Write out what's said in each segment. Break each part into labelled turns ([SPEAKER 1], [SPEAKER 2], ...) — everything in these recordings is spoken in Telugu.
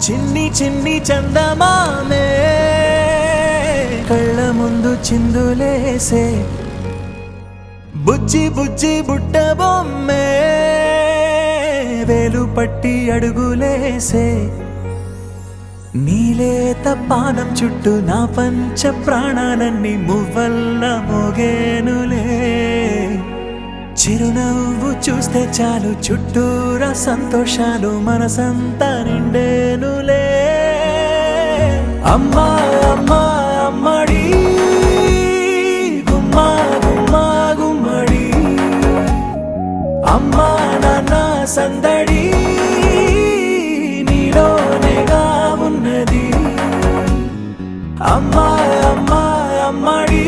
[SPEAKER 1] చిన్ని చిన్ని చందమామే కళ్ళ ముందు చిందులేసే బుజ్జి బుజ్జి బుట్ట బొమ్మే వేలు పట్టి అడుగులేసే నీలేత పానం చుట్టూ నా పంచ ప్రాణాలన్నీ మువ్వల్ల మోగేనులే చిరునవ్వు చూస్తే చాలు చుట్టూరా సంతోషాలు మనసంతా నిండేనులే అమ్మా అమ్మా అమ్మడి గుమ్మా గుమ్మా గుమ్మడి అమ్మా నాన్న సందడి నీలోనేగా ఉన్నది అమ్మా అమ్మా అమ్మడి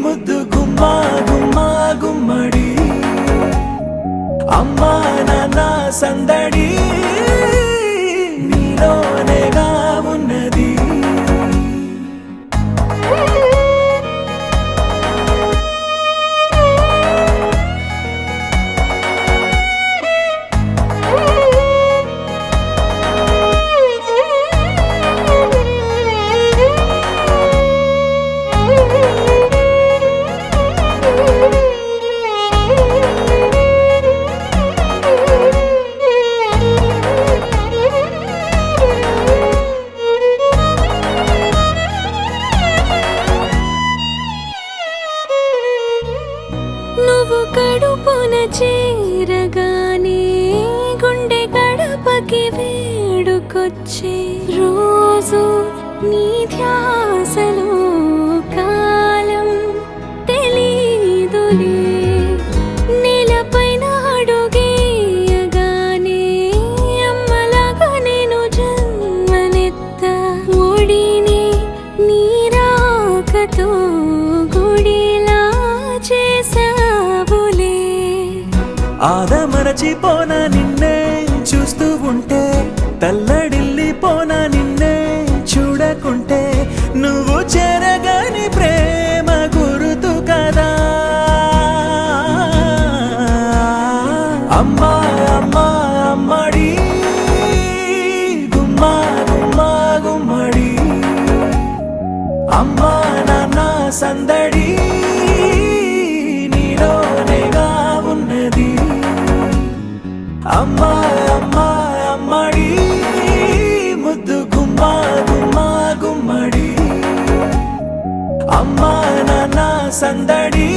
[SPEAKER 1] ముద్దు గుమ్మా గుమ్మా గుమ్మడి అమ్మా నాన్న సందడి నీలోనేగా ఉన్నది
[SPEAKER 2] నువ్వు కడుపున చేరగానే గుండె గడపకి వేడుకొచ్చే రోజు నీ ధ్యాసలో కాలం తెలీదులే నేలపైన అడుగేయగానే అమ్మలాగా నేను జన్మనెత్త ఒడిని నీ రాకతో గుడిలా చేసావులే
[SPEAKER 1] ఆదమరచిపోనా నిన్నే చూస్తూ ఉంటే తల్లడిల్లిపోనా నిన్నే చూడకుంటే నువ్వు చెరగని ప్రేమ గురుతు కదా అమ్మా అమ్మా అమ్మడి గుమ్మా గుమ్మా గుమ్మడి అమ్మా నాన్న సందడి నీలోనేగా ఉన్నది అమ్మా అమ్మా అమ్మడి ముద్దు గుమ్మా గుమ్మా గుమ్మడి అమ్మా నాన్న సందడి